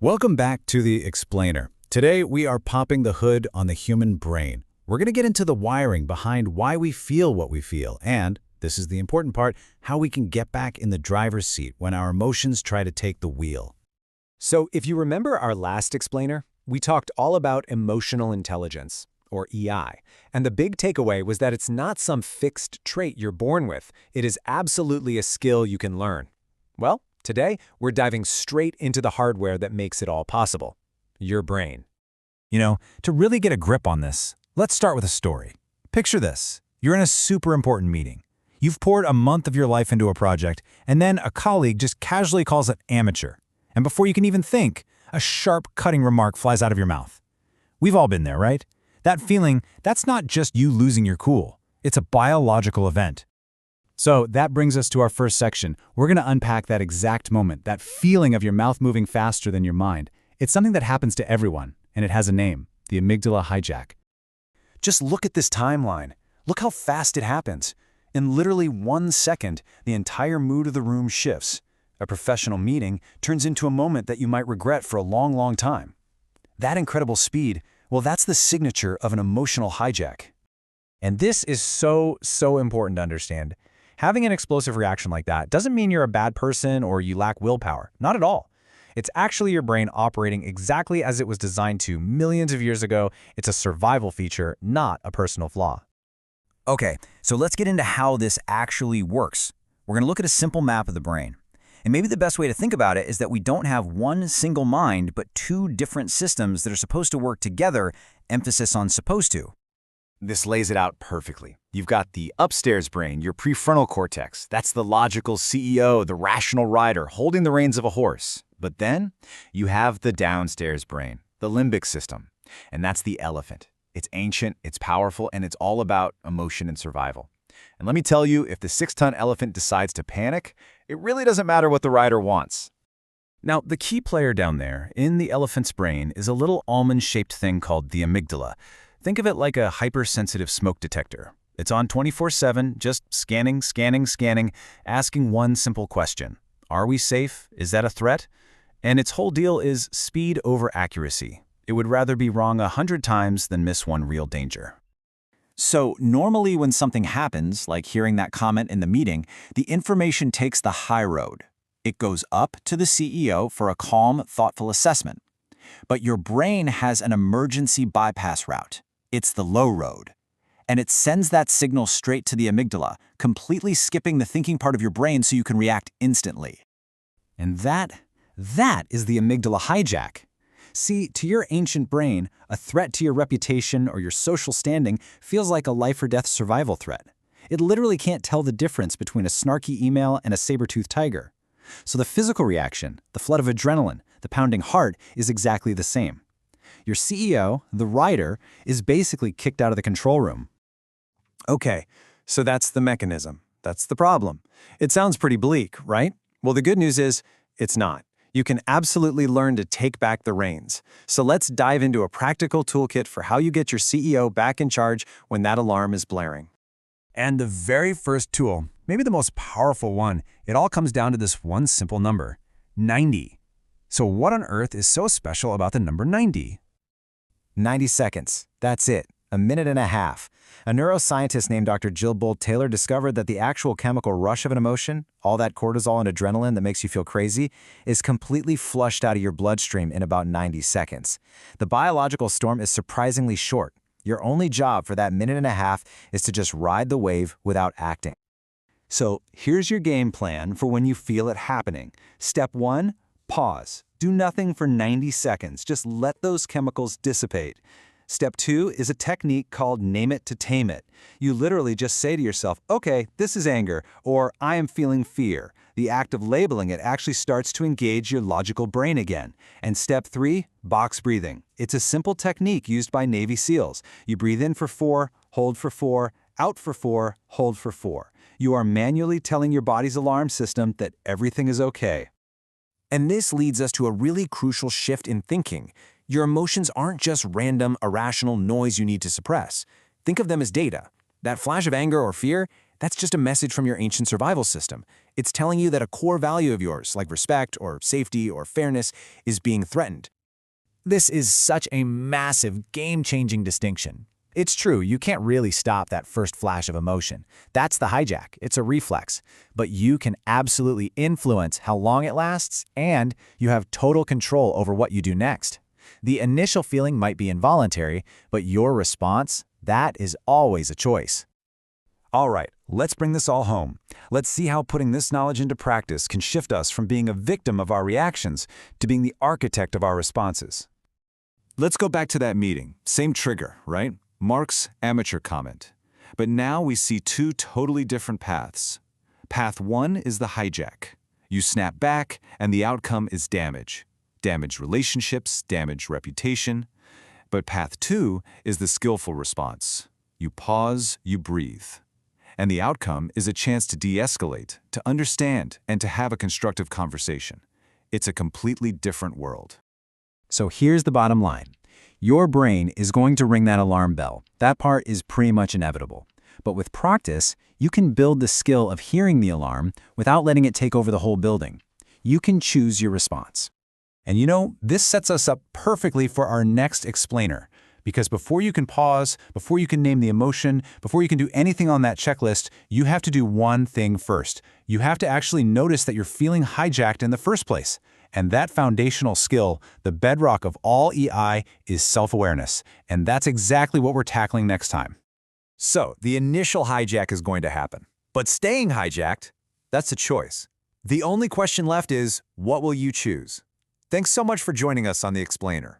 Welcome back to The Explainer. Today, we are popping the hood on the human brain. We're going to get into the wiring behind why we feel what we feel, and, this is the important part, how we can get back in the driver's seat when our emotions try to take the wheel. So if you remember our last explainer, we talked all about emotional intelligence, or EI, and the big takeaway was that it's not some fixed trait you're born with. It is absolutely a skill you can learn. Well, today, we're diving straight into the hardware that makes it all possible, your brain. To really get a grip on this, let's start with a story. Picture this. You're in a super important meeting. You've poured a month of your life into a project, and then a colleague just casually calls it amateur. And before you can even think, a sharp, cutting remark flies out of your mouth. We've all been there, right? That feeling, that's not just you losing your cool. It's a biological event. So that brings us to our first section. We're going to unpack that exact moment, that feeling of your mouth moving faster than your mind. It's something that happens to everyone, and it has a name, the amygdala hijack. Just look at this timeline. Look how fast it happens. In literally 1 second, the entire mood of the room shifts. A professional meeting turns into a moment that you might regret for a long, long time. That incredible speed, well, that's the signature of an emotional hijack. And this is so important to understand. Having an explosive reaction like that doesn't mean you're a bad person or you lack willpower. Not at all. It's actually your brain operating exactly as it was designed to millions of years ago. It's a survival feature, not a personal flaw. Okay, so let's get into how this actually works. We're going to look at a simple map of the brain. And maybe the best way to think about it is that we don't have one single mind, but two different systems that are supposed to work together, emphasis on supposed to. This lays it out perfectly. You've got the upstairs brain, your prefrontal cortex. That's the logical CEO, the rational rider, holding the reins of a horse. But then you have the downstairs brain, the limbic system. And that's the elephant. It's ancient, it's powerful, and it's all about emotion and survival. And let me tell you, if the 6-ton elephant decides to panic, it really doesn't matter what the rider wants. Now, the key player down there in the elephant's brain is a little almond-shaped thing called the amygdala. Think of it like a hypersensitive smoke detector. It's on 24/7, just scanning, asking one simple question. Are we safe? Is that a threat? And its whole deal is speed over accuracy. It would rather be wrong 100 times than miss one real danger. So normally when something happens, like hearing that comment in the meeting, the information takes the high road. It goes up to the CEO for a calm, thoughtful assessment. But your brain has an emergency bypass route. It's the low road. And it sends that signal straight to the amygdala, completely skipping the thinking part of your brain so you can react instantly. And that is the amygdala hijack. See, to your ancient brain, a threat to your reputation or your social standing feels like a life-or-death survival threat. It literally can't tell the difference between a snarky email and a saber-toothed tiger. So the physical reaction, the flood of adrenaline, the pounding heart, is exactly the same. Your CEO, the rider, is basically kicked out of the control room. Okay, so that's the mechanism. That's the problem. It sounds pretty bleak, right? Well, the good news is, it's not. You can absolutely learn to take back the reins. So let's dive into a practical toolkit for how you get your CEO back in charge when that alarm is blaring. And the very first tool, maybe the most powerful one, it all comes down to this one simple number, 90. So what on earth is so special about the number 90? 90 seconds. That's it. A minute and a half. A neuroscientist named Dr. Jill Bolte-Taylor discovered that the actual chemical rush of an emotion, all that cortisol and adrenaline that makes you feel crazy, is completely flushed out of your bloodstream in about 90 seconds. The biological storm is surprisingly short. Your only job for that minute and a half is to just ride the wave without acting. So here's your game plan for when you feel it happening. Step 1, pause. Do nothing for 90 seconds. Just let those chemicals dissipate. Step 2 is a technique called name it to tame it. You literally just say to yourself, okay, this is anger, or I am feeling fear. The act of labeling it actually starts to engage your logical brain again. And step 3, box breathing. It's a simple technique used by Navy SEALs. You breathe in for 4, hold for 4, out for 4, hold for 4. You are manually telling your body's alarm system that everything is okay. And this leads us to a really crucial shift in thinking. Your emotions aren't just random, irrational noise you need to suppress. Think of them as data. That flash of anger or fear, That's just a message from your ancient survival system. It's telling you that a core value of yours, like respect or safety or fairness, is being threatened. This is such a massive, game-changing distinction. It's true, you can't really stop that first flash of emotion. That's the hijack. It's a reflex. But you can absolutely influence how long it lasts, and you have total control over what you do next. The initial feeling might be involuntary, but your response, that is always a choice. All right, let's bring this all home. Let's see how putting this knowledge into practice can shift us from being a victim of our reactions to being the architect of our responses. Let's go back to that meeting. Same trigger, right? Mark's amateur comment. But now we see two totally different paths. Path 1 is the hijack. You snap back, and the outcome is damage. Damaged relationships, damaged reputation. But path 2 is the skillful response. You pause, you breathe. And the outcome is a chance to de-escalate, to understand, and to have a constructive conversation. It's a completely different world. So here's the bottom line. Your brain is going to ring that alarm bell. That part is pretty much inevitable. But with practice, you can build the skill of hearing the alarm without letting it take over the whole building. You can choose your response. And you know, this sets us up perfectly for our next explainer. Because before you can pause, before you can name the emotion, before you can do anything on that checklist, you have to do one thing first. You have to actually notice that you're feeling hijacked in the first place. And that foundational skill, the bedrock of all EI, is self-awareness. And that's exactly what we're tackling next time. So, the initial hijack is going to happen. But staying hijacked, that's a choice. The only question left is, what will you choose? Thanks so much for joining us on The Explainer.